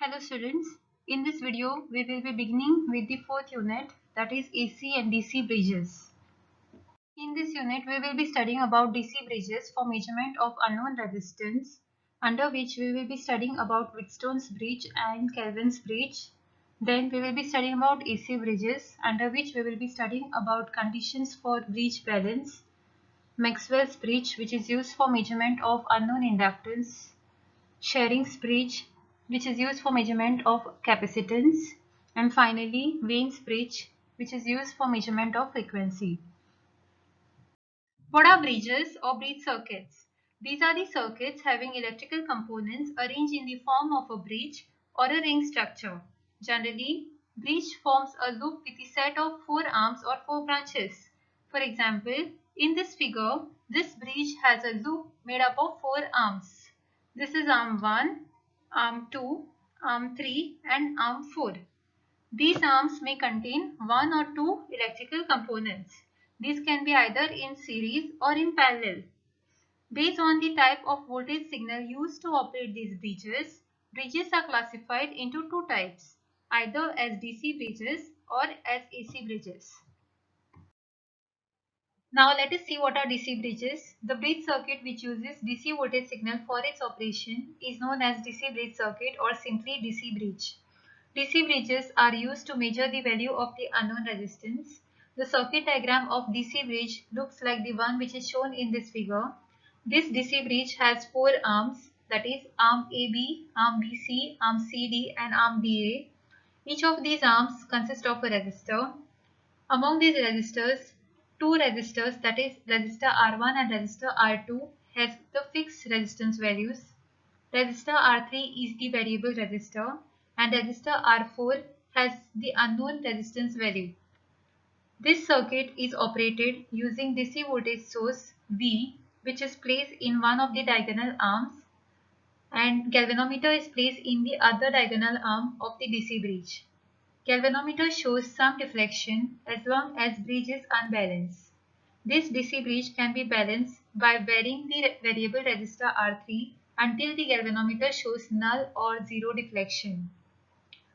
Hello students, in this video we will be beginning with the fourth unit, that is AC and DC bridges. In this unit we will be studying about DC bridges for measurement of unknown resistance, under which we will be studying about Wheatstone's bridge and Kelvin's bridge. Then we will be studying about AC bridges, under which we will be studying about conditions for bridge balance, Maxwell's bridge, which is used for measurement of unknown inductance, Shearing's bridge, which is used for measurement of capacitance, and finally Wien's bridge, which is used for measurement of frequency. What are bridges or bridge circuits? These are the circuits having electrical components arranged in the form of a bridge or a ring structure. Generally, bridge forms a loop with a set of 4 arms or 4 branches. For example, in this figure, this bridge has a loop made up of 4 arms. This is arm 1, arm 2, arm 3 and arm 4. These arms may contain 1 or 2 electrical components. These can be either in series or in parallel. Based on the type of voltage signal used to operate these bridges, bridges are classified into 2 types, either as DC bridges or as AC bridges. Now let us see what are DC bridges. The bridge circuit which uses DC voltage signal for its operation is known as DC bridge circuit or simply DC bridge. DC bridges are used to measure the value of the unknown resistance. The circuit diagram of DC bridge looks like the one which is shown in this figure. This DC bridge has 4 arms, that is arm AB, arm BC, arm CD and arm DA. Each of these arms consists of a resistor. Among these resistors, 2 resistors, that is resistor R1 and resistor R2, has the fixed resistance values. Resistor R3 is the variable resistor and resistor R4 has the unknown resistance value. This circuit is operated using DC voltage source V, which is placed in one of the diagonal arms, and galvanometer is placed in the other diagonal arm of the DC bridge. Galvanometer shows some deflection as long as bridge is unbalanced. This DC bridge can be balanced by varying the variable resistor R3 until the galvanometer shows null or zero deflection.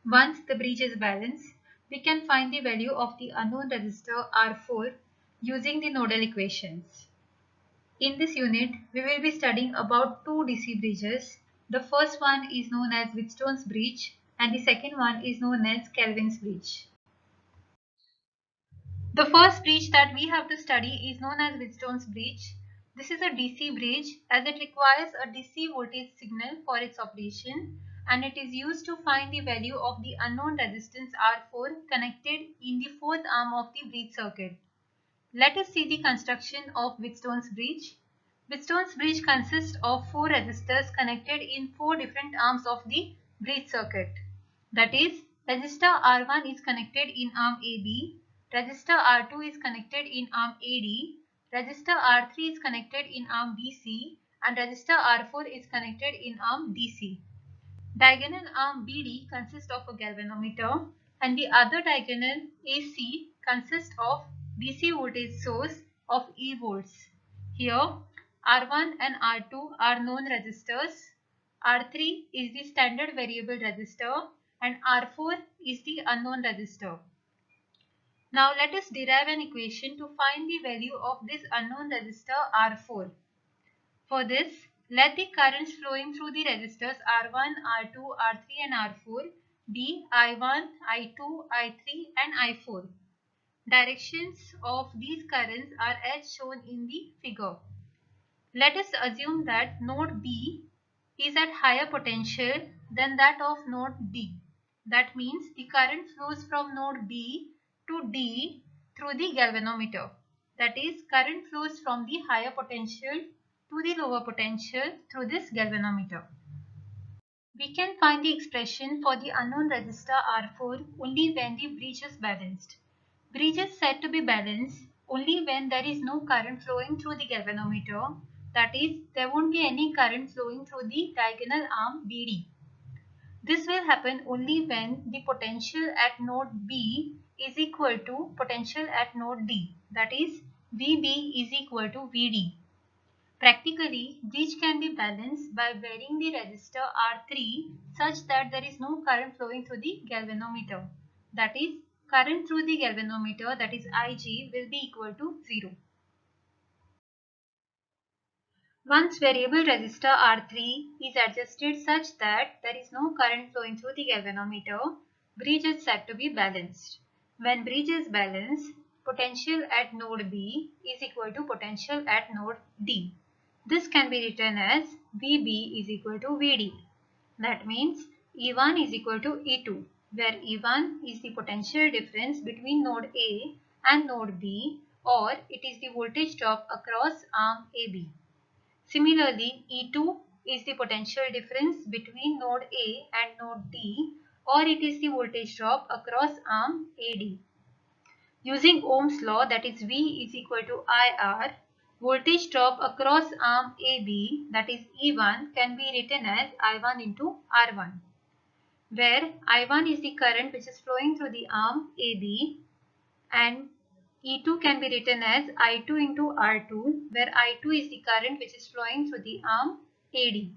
Once the bridge is balanced, we can find the value of the unknown resistor R4 using the nodal equations. In this unit, we will be studying about 2 DC bridges. The first one is known as Wheatstone's bridge and the second one is known as Kelvin's bridge. The first bridge that we have to study is known as Wheatstone's bridge. This is a DC bridge as it requires a DC voltage signal for its operation and it is used to find the value of the unknown resistance R4 connected in the 4th arm of the bridge circuit. Let us see the construction of Wheatstone's bridge. Wheatstone's bridge consists of 4 resistors connected in 4 different arms of the bridge circuit. That is, resistor R1 is connected in arm AB, resistor R2 is connected in arm AD, resistor R3 is connected in arm BC and resistor R4 is connected in arm DC. Diagonal arm BD consists of a galvanometer and the other diagonal AC consists of DC voltage source of E volts. Here R1 and R2 are known resistors, R3 is the standard variable resistor and R4 is the unknown resistor. Now let us derive an equation to find the value of this unknown resistor R4. For this, let the currents flowing through the resistors R1, R2, R3 and R4 be I1, I2, I3 and I4. Directions of these currents are as shown in the figure. Let us assume that node B is at higher potential than that of node D. That means the current flows from node B to D through the galvanometer. That is, current flows from the higher potential to the lower potential through this galvanometer. We can find the expression for the unknown resistor R4 only when the bridge is balanced. Bridge is said to be balanced only when there is no current flowing through the galvanometer. That is, there won't be any current flowing through the diagonal arm BD. This will happen only when the potential at node B is equal to potential at node D. That is, VB is equal to VD. Practically, breach can be balanced by varying the resistor R3 such that there is no current flowing through the galvanometer. That is, current through the galvanometer, that is Ig, will be equal to 0. Once variable resistor R3 is adjusted such that there is no current flowing through the galvanometer, bridge is said to be balanced. When bridge is balanced, potential at node B is equal to potential at node D. This can be written as VB is equal to VD. That means E1 is equal to E2, where E1 is the potential difference between node A and node B, or it is the voltage drop across arm AB. Similarly, E2 is the potential difference between node A and node D, or it is the voltage drop across arm AD. Using Ohm's law, that is V is equal to IR, voltage drop across arm AB, that is E1, can be written as I1 into R1, where I1 is the current which is flowing through the arm AB, and E2 can be written as I2 into R2, where I2 is the current which is flowing through the arm AD.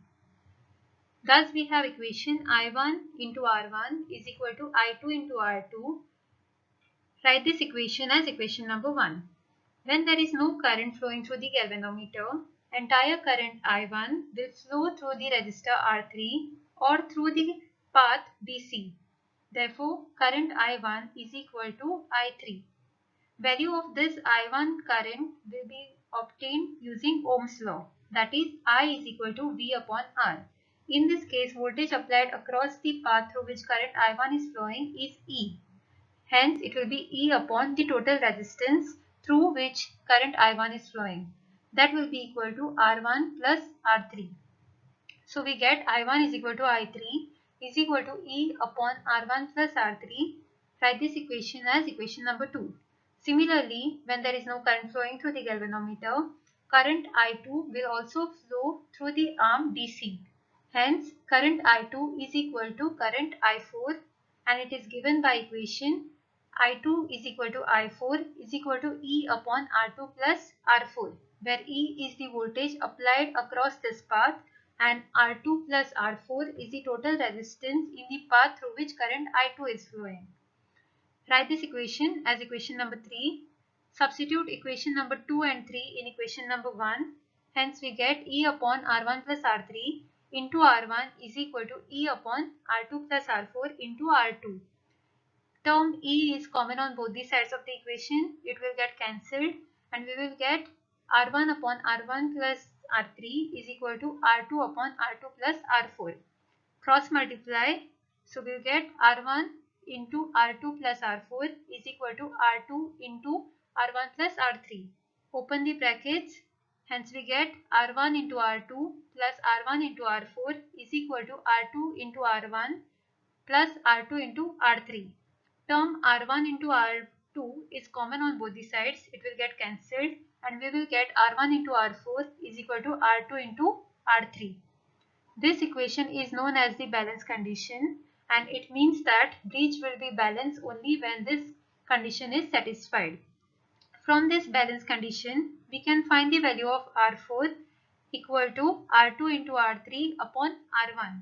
Thus, we have equation I1 into R1 is equal to I2 into R2. Write this equation as equation number 1. When there is no current flowing through the galvanometer, entire current I1 will flow through the resistor R3 or through the path BC. Therefore, current I1 is equal to I3. Value of this I1 current will be obtained using Ohm's law, that is I is equal to V upon R. In this case, voltage applied across the path through which current I1 is flowing is E. Hence, it will be E upon the total resistance through which current I1 is flowing. That will be equal to R1 plus R3. So, we get I1 is equal to I3 is equal to E upon R1 plus R3. Write this equation as equation number 2. Similarly, when there is no current flowing through the galvanometer, current I2 will also flow through the arm DC. Hence, current I2 is equal to current I4, and it is given by equation I2 is equal to I4 is equal to E upon R2 plus R4, where E is the voltage applied across this path and R2 plus R4 is the total resistance in the path through which current I2 is flowing. Write this equation as equation number 3. Substitute equation number 2 and 3 in equation number 1. Hence, we get E upon R1 plus R3 into R1 is equal to E upon R2 plus R4 into R2. Term E is common on both the sides of the equation. It will get cancelled and we will get R1 upon R1 plus R3 is equal to R2 upon R2 plus R4. Cross multiply. So, we will get R1 into R2 plus R4 is equal to R2 into R1 plus R3. Open the brackets. Hence, we get R1 into R2 plus R1 into R4 is equal to R2 into R1 plus R2 into R3. Term R1 into R2 is common on both the sides. It will get cancelled and we will get R1 into R4 is equal to R2 into R3. This equation is known as the balance condition, and it means that bridge will be balanced only when this condition is satisfied. From this balance condition, we can find the value of R4 equal to R2 into R3 upon R1.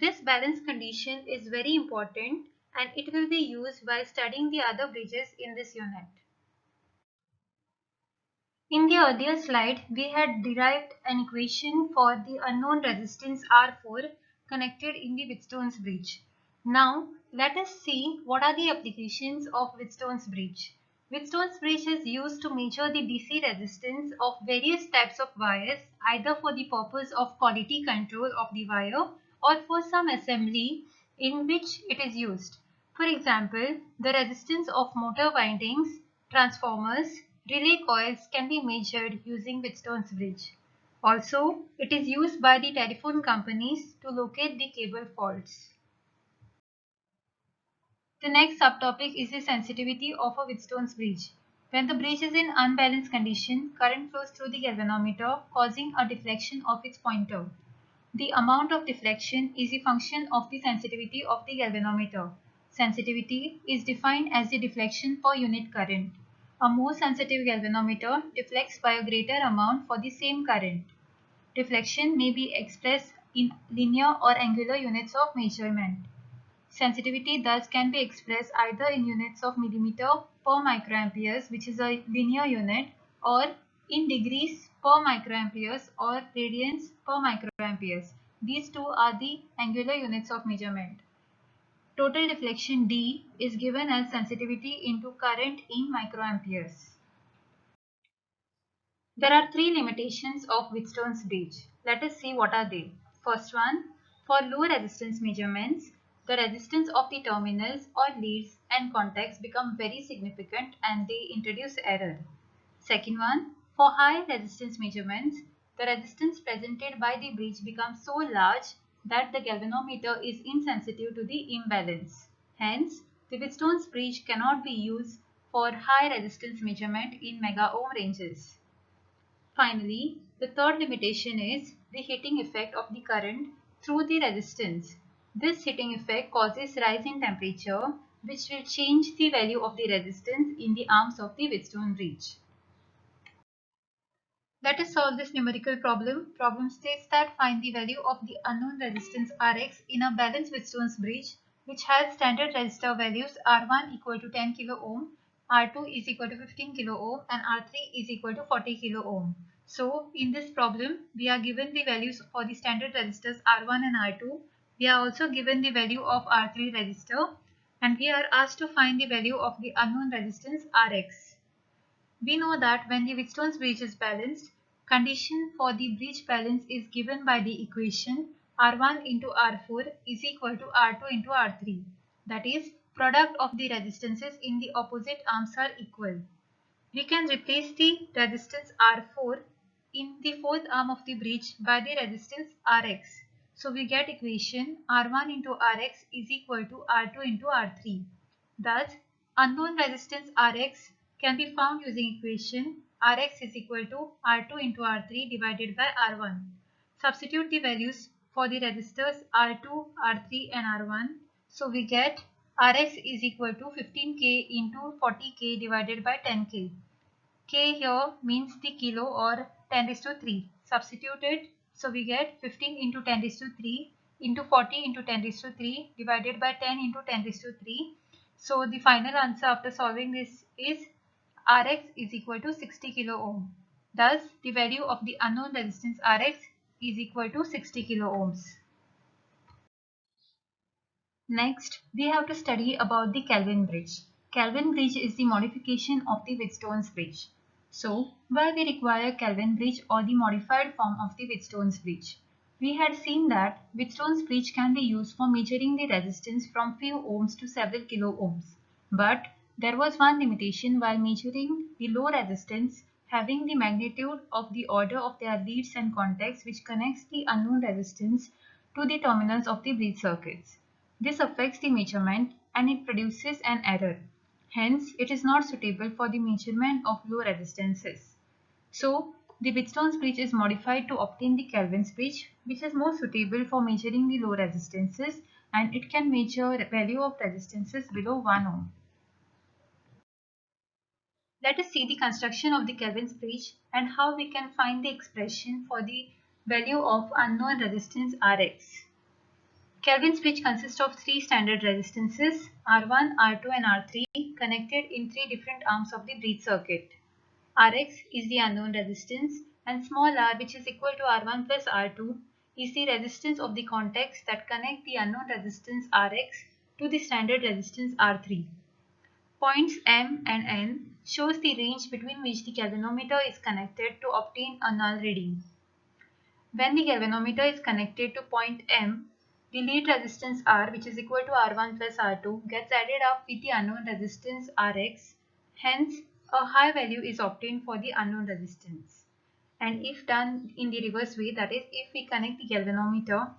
This balance condition is very important and it will be used while studying the other bridges in this unit. In the earlier slide, we had derived an equation for the unknown resistance R4 connected in the Wheatstone's bridge. Now, let us see what are the applications of Wheatstone's bridge. Wheatstone's bridge is used to measure the DC resistance of various types of wires, either for the purpose of quality control of the wire or for some assembly in which it is used. For example, the resistance of motor windings, transformers, relay coils can be measured using Wheatstone's bridge. Also, it is used by the telephone companies to locate the cable faults. The next subtopic is the sensitivity of a Wheatstone's bridge. When the bridge is in unbalanced condition, current flows through the galvanometer, causing a deflection of its pointer. The amount of deflection is a function of the sensitivity of the galvanometer. Sensitivity is defined as the deflection per unit current. A more sensitive galvanometer deflects by a greater amount for the same current. Deflection may be expressed in linear or angular units of measurement. Sensitivity thus can be expressed either in units of millimeter per microamperes, which is a linear unit, or in degrees per microamperes or radians per microamperes. These two are the angular units of measurement. Total deflection D is given as sensitivity into current in microamperes. There are three limitations of Wheatstone's bridge. Let us see what are they. First one, for low resistance measurements, the resistance of the terminals or leads and contacts become very significant and they introduce error. Second one, for high resistance measurements, the resistance presented by the bridge becomes so large that the galvanometer is insensitive to the imbalance. Hence, the Wheatstone's bridge cannot be used for high resistance measurement in mega ohm ranges. Finally, the third limitation is the heating effect of the current through the resistance. This heating effect causes rise in temperature, which will change the value of the resistance in the arms of the Wheatstone bridge. Let us solve this numerical problem. Problem states that find the value of the unknown resistance Rx in a balanced Wheatstone's bridge, which has standard resistor values R1 equal to 10 kilo ohm, R2 is equal to 15 kilo ohm, and R3 is equal to 40 kilo ohm. So in this problem, we are given the values for the standard resistors R1 and R2. We are also given the value of R3 resistor, and we are asked to find the value of the unknown resistance Rx. We know that when the Wheatstone's bridge is balanced, condition for the bridge balance is given by the equation R1 into R4 is equal to R2 into R3. That is, product of the resistances in the opposite arms are equal. We can replace the resistance R4 in the fourth arm of the bridge by the resistance Rx. So we get equation R1 into Rx is equal to R2 into R3. Thus, unknown resistance Rx can be found using equation Rx is equal to R2 into R3 divided by R1. Substitute the values for the resistors R2, R3 and R1. So we get Rx is equal to 15K into 40K divided by 10K. K here means the kilo or 10 raised to 3. Substitute it. So we get 15 into 10 raised to 3 into 40 into 10 raised to 3 divided by 10 into 10 raised to 3. So the final answer after solving this is Rx is equal to 60 kilo ohm. Thus, the value of the unknown resistance Rx is equal to 60 kilo ohms. Next, we have to study about the Kelvin bridge. Kelvin bridge is the modification of the Wheatstone's bridge. So, why we require Kelvin bridge or the modified form of the Wheatstone's bridge? We had seen that Wheatstone's bridge can be used for measuring the resistance from few ohms to several kilo ohms. But there was one limitation while measuring the low resistance having the magnitude of the order of their leads and contacts which connects the unknown resistance to the terminals of the bridge circuits. This affects the measurement and it produces an error. Hence, it is not suitable for the measurement of low resistances. So, the Wheatstone's bridge is modified to obtain the Kelvin's bridge, which is more suitable for measuring the low resistances and it can measure value of resistances below 1 ohm. Let us see the construction of the Kelvin's bridge and how we can find the expression for the value of unknown resistance Rx. Kelvin's bridge consists of three standard resistances R1, R2 and R3 connected in three different arms of the bridge circuit. Rx is the unknown resistance and small r, which is equal to R1 plus R2, is the resistance of the contacts that connect the unknown resistance Rx to the standard resistance R3. Points M and N shows the range between which the galvanometer is connected to obtain a null reading. When the galvanometer is connected to point M, the lead resistance R, which is equal to R1 plus R2, gets added up with the unknown resistance Rx. Hence, a high value is obtained for the unknown resistance. And if done in the reverse way, that is, if we connect the galvanometer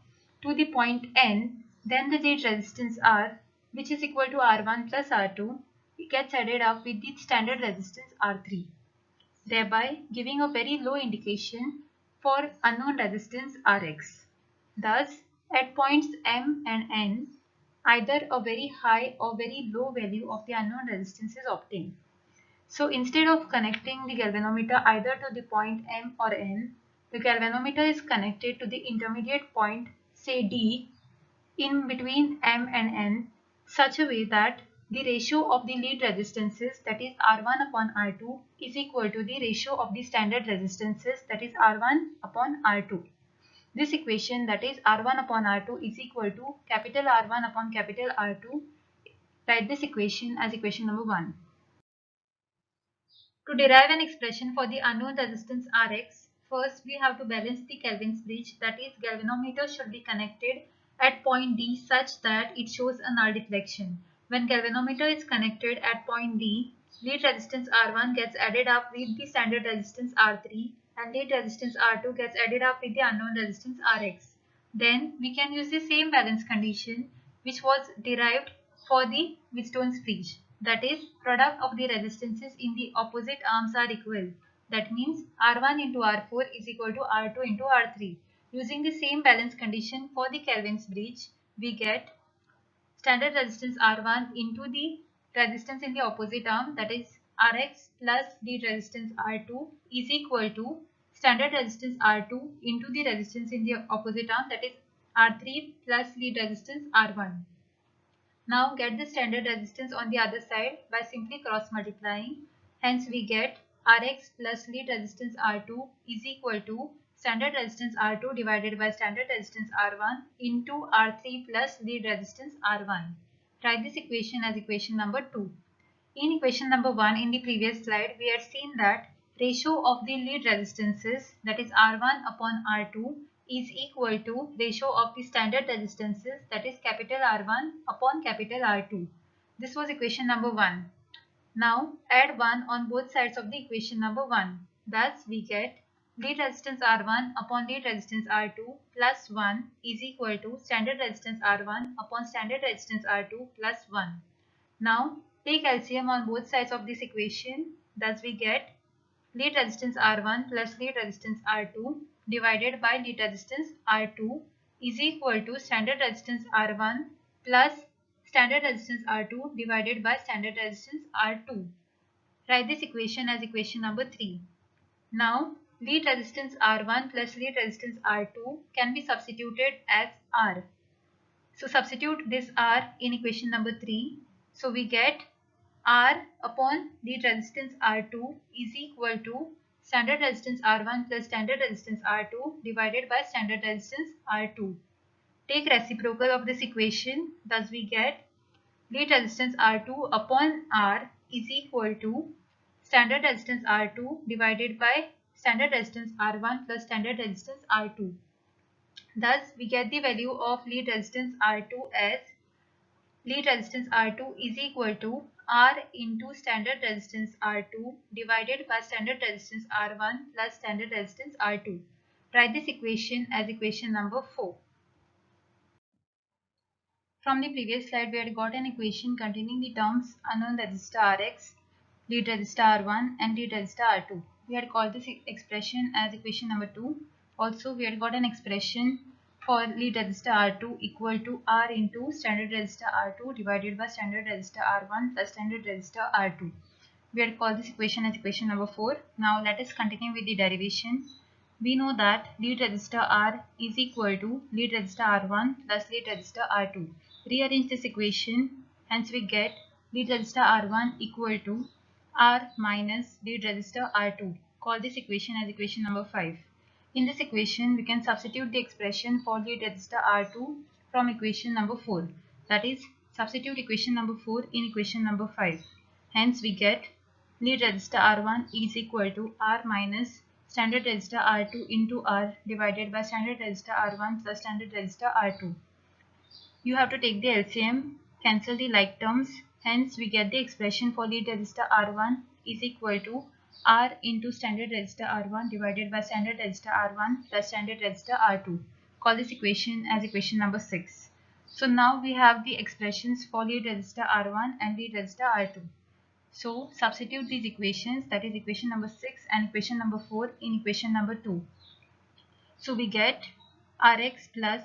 to the point N, then the lead resistance R, which is equal to R1 plus R2, gets added up with the standard resistance R3, thereby giving a very low indication for unknown resistance Rx. Thus, at points M and N, either a very high or very low value of the unknown resistance is obtained. So instead of connecting the galvanometer either to the point M or N, The galvanometer is connected to the intermediate point, say D, in between M and N, such a way that the ratio of the lead resistances, that is R1 upon R2, is equal to the ratio of the standard resistances, that is R1 upon R2. This equation, that is R1 upon R2 is equal to capital R1 upon capital R2. Write this equation as equation number 1. To derive an expression for the unknown resistance Rx, first we have to balance the Kelvin's bridge, that is galvanometer should be connected at point D such that it shows a null deflection. When galvanometer is connected at point D, lead resistance R1 gets added up with the standard resistance R3 and lead resistance R2 gets added up with the unknown resistance Rx. Then we can use the same balance condition which was derived for the Wheatstone's bridge. That is, product of the resistances in the opposite arms are equal. That means R1 into R4 is equal to R2 into R3. Using the same balance condition for the Kelvin's bridge, we get standard resistance R1 into the resistance in the opposite arm, that is Rx plus the resistance R2 is equal to standard resistance R2 into the resistance in the opposite arm, that is R3 plus lead resistance R1. Now get the standard resistance on the other side by simply cross multiplying. Hence we get Rx plus lead resistance R2 is equal to standard resistance R2 divided by standard resistance R1 into R3 plus lead resistance R1. Write this equation as equation number 2. In equation number 1 in the previous slide, we had seen that ratio of the lead resistances, that is R1 upon R2, is equal to ratio of the standard resistances, that is capital R1 upon capital R2. This was equation number 1. Now add 1 on both sides of the equation number 1. Thus we get lead resistance R1 upon lead resistance R2 plus 1 is equal to standard resistance R1 upon standard resistance R2 plus 1. Now take LCM on both sides of this equation. Thus we get lead resistance R1 plus lead resistance R2 divided by lead resistance R2 is equal to standard resistance R1 plus standard resistance R2 divided by standard resistance R2. Write this equation as equation number 3. Now lead resistance R1 plus lead resistance R2 can be substituted as R. So substitute this R in equation number 3. So we get R upon lead resistance R2 is equal to standard resistance R1 plus standard resistance R2 divided by standard resistance R2. Take reciprocal of this equation. Thus we get lead resistance R2 upon R is equal to standard resistance R2 divided by standard resistance R1 plus standard resistance R2. Thus we get the value of lead resistance R2 as lead resistance R2 is equal to R into standard resistance R2 divided by standard resistance R1 plus standard resistance R2. Write this equation as equation number 4. From the previous slide, we had got an equation containing the terms unknown resistor Rx, lead resistor R1 and lead resistor R2. We had called this expression as equation number 2. Also, we had got an expression for lead resistor R2 equal to R into standard resistor R2 divided by standard resistor R1 plus standard resistor R2. We had called this equation as equation number 4. Now let us continue with the derivation. We know that lead resistor R is equal to lead resistor R1 plus lead resistor R2. Rearrange this equation, hence we get lead resistor R1 equal to R minus lead resistor R2. Call this equation as equation number 5. In this equation, we can substitute the expression for lead resistor R2 from equation number 4. That is, substitute equation number 4 in equation number 5. Hence, we get lead resistor R1 is equal to R minus standard resistor R2 into R divided by standard resistor R1 plus standard resistor R2. You have to take the LCM, cancel the like terms. Hence, we get the expression for lead resistor R1 is equal to R into standard resistor R1 divided by standard resistor R1 plus standard resistor R2. Call this equation as equation number 6. So now we have the expressions for lead resistor R1 and lead resistor R2. So substitute these equations, that is equation number 6 and equation number 4 in equation number 2. So we get Rx plus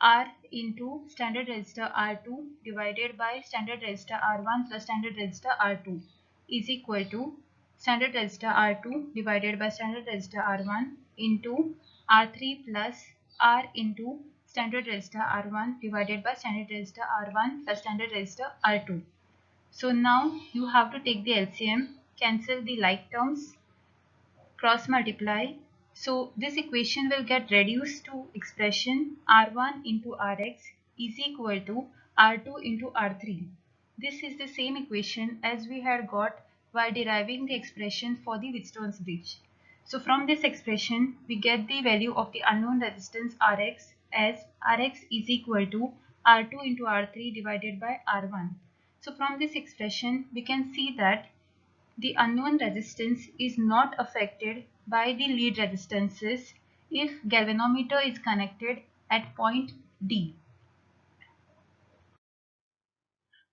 R into standard resistor R2 divided by standard resistor R1 plus standard resistor R2 is equal to standard resistor R2 divided by standard resistor R1 into R3 plus R into standard resistor R1 divided by standard resistor R1 plus standard resistor R2. So now you have to take the LCM, cancel the like terms, cross multiply. So this equation will get reduced to expression R1 into Rx is equal to R2 into R3. This is the same equation as we had got while deriving the expression for the Wheatstone's bridge. So from this expression we get the value of the unknown resistance Rx as Rx is equal to R2 into R3 divided by R1. So from this expression we can see that the unknown resistance is not affected by the lead resistances if galvanometer is connected at point D.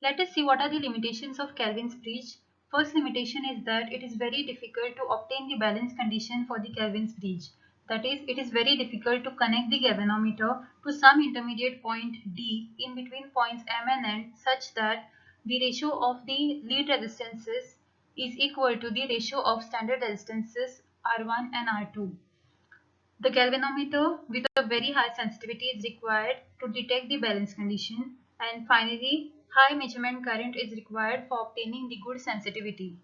Let us see what are the limitations of Kelvin's bridge. First limitation is that it is very difficult to obtain the balance condition for the Kelvin's bridge. That is, it is very difficult to connect the galvanometer to some intermediate point D in between points M and N such that the ratio of the lead resistances is equal to the ratio of standard resistances R1 and R2. The galvanometer with a very high sensitivity is required to detect the balance condition, and finally high measurement current is required for obtaining the good sensitivity.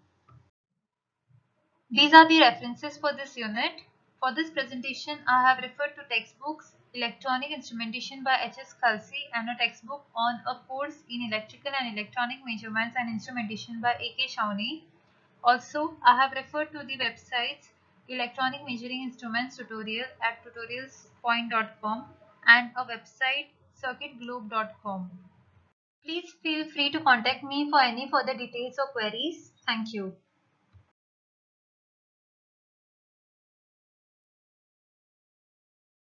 These are the references for this unit. For this presentation I have referred to textbooks Electronic Instrumentation by H.S. Kelsey and a textbook on a course in Electrical and Electronic Measurements and Instrumentation by A.K. Shawnee. Also, I have referred to the websites Electronic Measuring Instruments tutorial at tutorialspoint.com and a website circuitglobe.com. Please feel free to contact me for any further details or queries. Thank you.